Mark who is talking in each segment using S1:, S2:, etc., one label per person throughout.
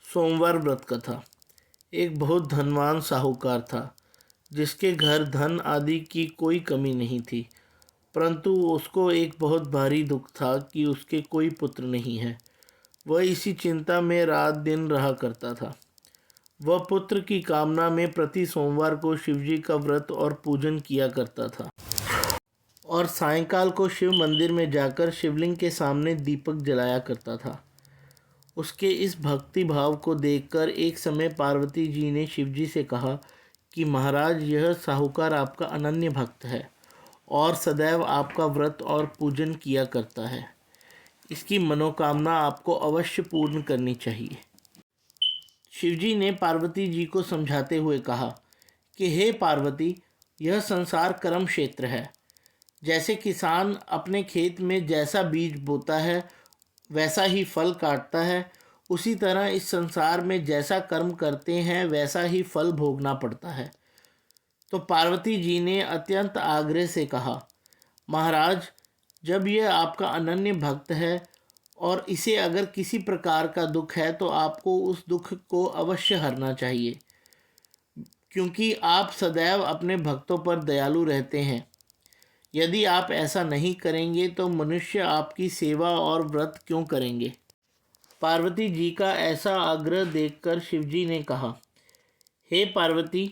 S1: सोमवार व्रत कथा। एक बहुत धनवान साहूकार था जिसके घर धन आदि की कोई कमी नहीं थी, परंतु उसको एक बहुत भारी दुख था कि उसके कोई पुत्र नहीं है। वह इसी चिंता में रात दिन रहा करता था। वह पुत्र की कामना में प्रति सोमवार को शिवजी का व्रत और पूजन किया करता था और सायंकाल को शिव मंदिर में जाकर शिवलिंग के सामने दीपक जलाया करता था। उसके इस भक्ति भाव को देखकर एक समय पार्वती जी ने शिवजी से कहा कि महाराज, यह साहूकार आपका अनन्य भक्त है और सदैव आपका व्रत और पूजन किया करता है। इसकी मनोकामना आपको अवश्य पूर्ण करनी चाहिए। शिवजी ने पार्वती जी को समझाते हुए कहा कि हे पार्वती, यह संसार कर्म क्षेत्र है। जैसे किसान अपने खेत में जैसा बीज बोता है वैसा ही फल काटता है, उसी तरह इस संसार में जैसा कर्म करते हैं वैसा ही फल भोगना पड़ता है। तो पार्वती जी ने अत्यंत आग्रह से कहा, महाराज, जब यह आपका अनन्य भक्त है और इसे अगर किसी प्रकार का दुख है तो आपको उस दुख को अवश्य हरना चाहिए, क्योंकि आप सदैव अपने भक्तों पर दयालु रहते हैं। यदि आप ऐसा नहीं करेंगे तो मनुष्य आपकी सेवा और व्रत क्यों करेंगे। पार्वती जी का ऐसा आग्रह देखकर शिवजी ने कहा, हे पार्वती,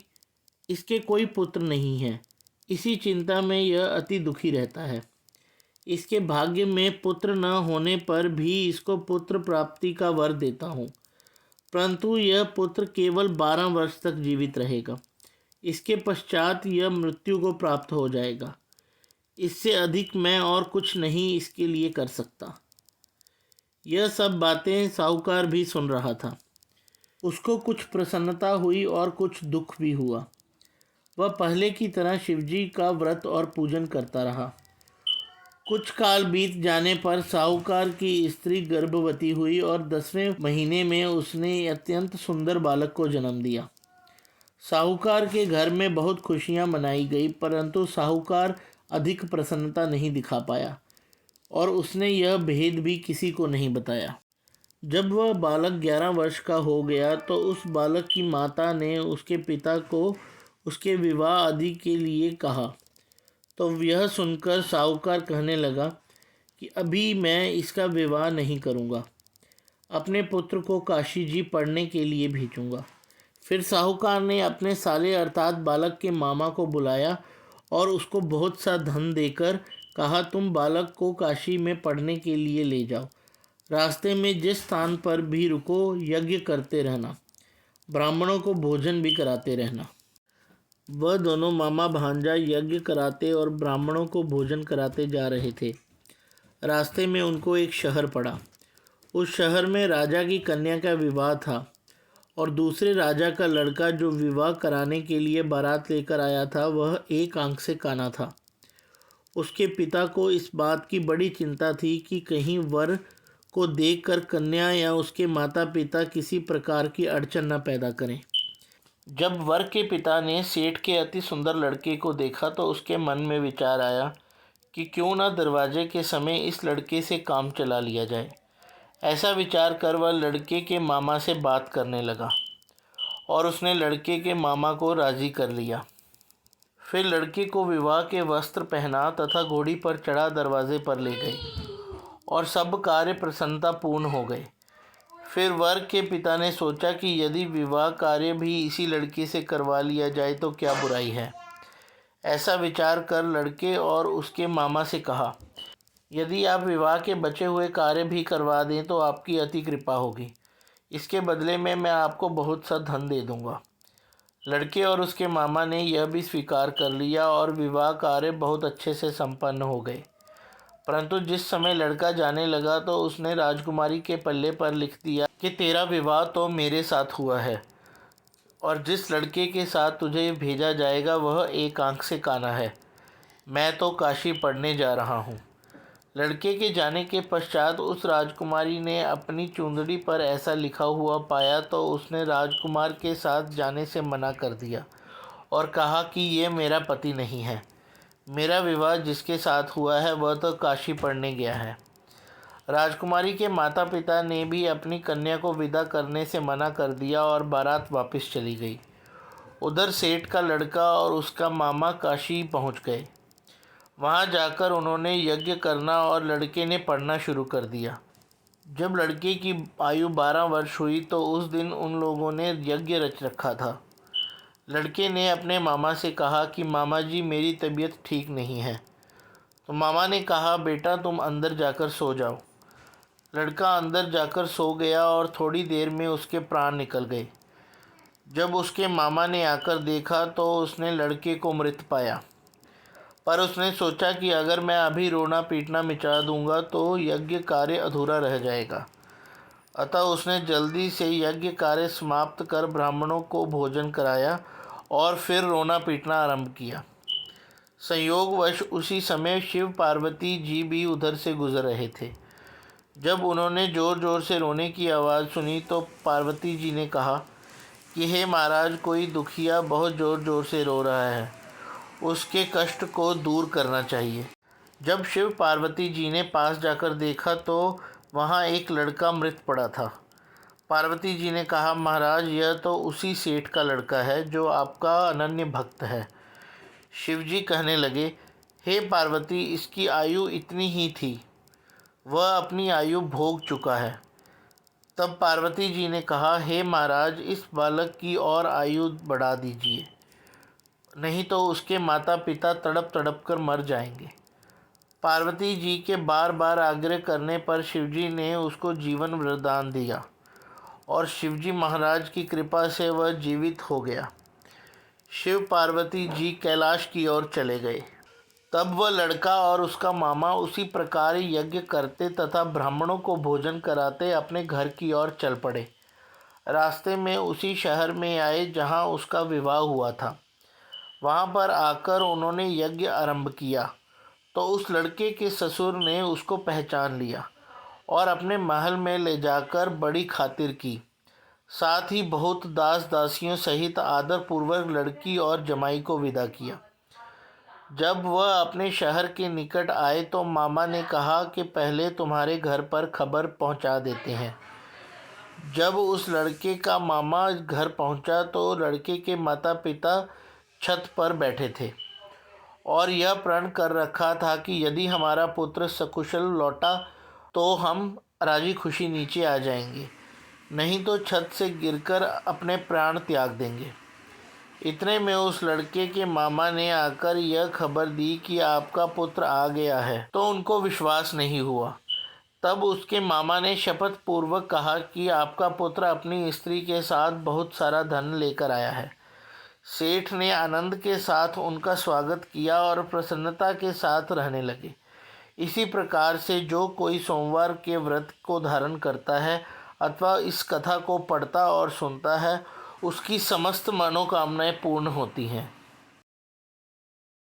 S1: इसके कोई पुत्र नहीं है। इसी चिंता में यह अति दुखी रहता है। इसके भाग्य में पुत्र न होने पर भी इसको पुत्र प्राप्ति का वर देता हूँ, परंतु यह पुत्र केवल 12 वर्ष तक जीवित रहेगा। इसके पश्चात यह मृत्यु को प्राप्त हो जाएगा। इससे अधिक मैं और कुछ नहीं इसके लिए कर सकता। यह सब बातें साहूकार भी सुन रहा था। उसको कुछ प्रसन्नता हुई और कुछ दुख भी हुआ। वह पहले की तरह शिवजी का व्रत और पूजन करता रहा। कुछ काल बीत जाने पर साहूकार की स्त्री गर्भवती हुई और 10वें महीने में उसने अत्यंत सुंदर बालक को जन्म दिया। साहूकार के घर में बहुत खुशियां मनाई गई, परंतु साहूकार अधिक प्रसन्नता नहीं दिखा पाया और उसने यह भेद भी किसी को नहीं बताया। जब वह बालक 11 वर्ष का हो गया तो उस बालक की माता ने उसके पिता को उसके विवाह आदि के लिए कहा। तो यह सुनकर साहूकार कहने लगा कि अभी मैं इसका विवाह नहीं करूँगा, अपने पुत्र को काशी जी पढ़ने के लिए भेजूँगा। फिर साहूकार ने अपने साले अर्थात बालक के मामा को बुलाया और उसको बहुत सा धन देकर कहा, तुम बालक को काशी में पढ़ने के लिए ले जाओ। रास्ते में जिस स्थान पर भी रुको यज्ञ करते रहना, ब्राह्मणों को भोजन भी कराते रहना। वह दोनों मामा भांजा यज्ञ कराते और ब्राह्मणों को भोजन कराते जा रहे थे। रास्ते में उनको एक शहर पड़ा। उस शहर में राजा की कन्या का विवाह था और दूसरे राजा का लड़का जो विवाह कराने के लिए बारात लेकर आया था वह एक आंख से काना था। उसके पिता को इस बात की बड़ी चिंता थी कि कहीं वर को देखकर कन्या या उसके माता पिता किसी प्रकार की अड़चन न पैदा करें। जब वर के पिता ने सेठ के अति सुंदर लड़के को देखा तो उसके मन में विचार आया कि क्यों न दरवाजे के समय इस लड़के से काम चला लिया जाए। ऐसा विचार कर वह लड़के के मामा से बात करने लगा और उसने लड़के के मामा को राज़ी कर लिया। फिर लड़के को विवाह के वस्त्र पहना तथा घोड़ी पर चढ़ा दरवाजे पर ले गए और सब कार्य प्रसन्नतापूर्ण हो गए। फिर वर के पिता ने सोचा कि यदि विवाह कार्य भी इसी लड़के से करवा लिया जाए तो क्या बुराई है। ऐसा विचार कर लड़के और उसके मामा से कहा, यदि आप विवाह के बचे हुए कार्य भी करवा दें तो आपकी अति कृपा होगी। इसके बदले में मैं आपको बहुत सा धन दे दूंगा। लड़के और उसके मामा ने यह भी स्वीकार कर लिया और विवाह कार्य बहुत अच्छे से संपन्न हो गए। परंतु जिस समय लड़का जाने लगा तो उसने राजकुमारी के पल्ले पर लिख दिया कि तेरा विवाह तो मेरे साथ हुआ है और जिस लड़के के साथ तुझे भेजा जाएगा वह एक आंख से काना है। मैं तो काशी पढ़ने जा रहा हूँ। लड़के के जाने के पश्चात उस राजकुमारी ने अपनी चुंदड़ी पर ऐसा लिखा हुआ पाया तो उसने राजकुमार के साथ जाने से मना कर दिया और कहा कि ये मेरा पति नहीं है। मेरा विवाह जिसके साथ हुआ है वह तो काशी पढ़ने गया है। राजकुमारी के माता पिता ने भी अपनी कन्या को विदा करने से मना कर दिया और बारात वापस चली गई। उधर सेठ का लड़का और उसका मामा काशी पहुंच गए। वहां जाकर उन्होंने यज्ञ करना और लड़के ने पढ़ना शुरू कर दिया। जब लड़के की आयु 12 वर्ष हुई तो उस दिन उन लोगों ने यज्ञ रच रखा था। लड़के ने अपने मामा से कहा कि मामा जी, मेरी तबीयत ठीक नहीं है। तो मामा ने कहा, बेटा तुम अंदर जाकर सो जाओ। लड़का अंदर जाकर सो गया और थोड़ी देर में उसके प्राण निकल गए। जब उसके मामा ने आकर देखा तो उसने लड़के को मृत पाया, पर उसने सोचा कि अगर मैं अभी रोना पीटना मिटा दूंगा तो यज्ञ कार्य अधूरा रह जाएगा। अतः उसने जल्दी से यज्ञ कार्य समाप्त कर ब्राह्मणों को भोजन कराया और फिर रोना पीटना आरंभ किया। संयोगवश उसी समय शिव पार्वती जी भी उधर से गुजर रहे थे। जब उन्होंने ज़ोर ज़ोर से रोने की आवाज़ सुनी तो पार्वती जी ने कहा कि हे महाराज, कोई दुखिया बहुत ज़ोर ज़ोर से रो रहा है, उसके कष्ट को दूर करना चाहिए। जब शिव पार्वती जी ने पास जाकर देखा तो वहाँ एक लड़का मृत पड़ा था। पार्वती जी ने कहा, महाराज, यह तो उसी सेठ का लड़का है जो आपका अनन्य भक्त है। शिवजी कहने लगे, हे पार्वती, इसकी आयु इतनी ही थी, वह अपनी आयु भोग चुका है। तब पार्वती जी ने कहा, हे महाराज, इस बालक की और आयु बढ़ा दीजिए, नहीं तो उसके माता पिता तड़प तड़प कर मर जाएंगे। पार्वती जी के बार बार आग्रह करने पर शिवजी ने उसको जीवन वरदान दिया और शिवजी महाराज की कृपा से वह जीवित हो गया। शिव पार्वती जी कैलाश की ओर चले गए। तब वह लड़का और उसका मामा उसी प्रकार यज्ञ करते तथा ब्राह्मणों को भोजन कराते अपने घर की ओर चल पड़े। रास्ते में उसी शहर में आए जहाँ उसका विवाह हुआ था। वहाँ पर आकर उन्होंने यज्ञ आरंभ किया तो उस लड़के के ससुर ने उसको पहचान लिया और अपने महल में ले जाकर बड़ी खातिर की। साथ ही बहुत दास दासियों सहित आदरपूर्वक लड़की और जमाई को विदा किया। जब वह अपने शहर के निकट आए तो मामा ने कहा कि पहले तुम्हारे घर पर खबर पहुंचा देते हैं। जब उस लड़के का मामा घर पहुंचा तो लड़के के माता पिता छत पर बैठे थे और यह प्रण कर रखा था कि यदि हमारा पुत्र सकुशल लौटा तो हम राजी खुशी नीचे आ जाएंगे, नहीं तो छत से गिरकर अपने प्राण त्याग देंगे। इतने में उस लड़के के मामा ने आकर यह खबर दी कि आपका पुत्र आ गया है, तो उनको विश्वास नहीं हुआ। तब उसके मामा ने शपथ पूर्वक कहा कि आपका पुत्र अपनी स्त्री के साथ बहुत सारा धन लेकर आया है। सेठ ने आनंद के साथ उनका स्वागत किया और प्रसन्नता के साथ रहने लगे। इसी प्रकार से जो कोई सोमवार के व्रत को धारण करता है अथवा इस कथा को पढ़ता और सुनता है, उसकी समस्त मनोकामनाएं पूर्ण होती हैं।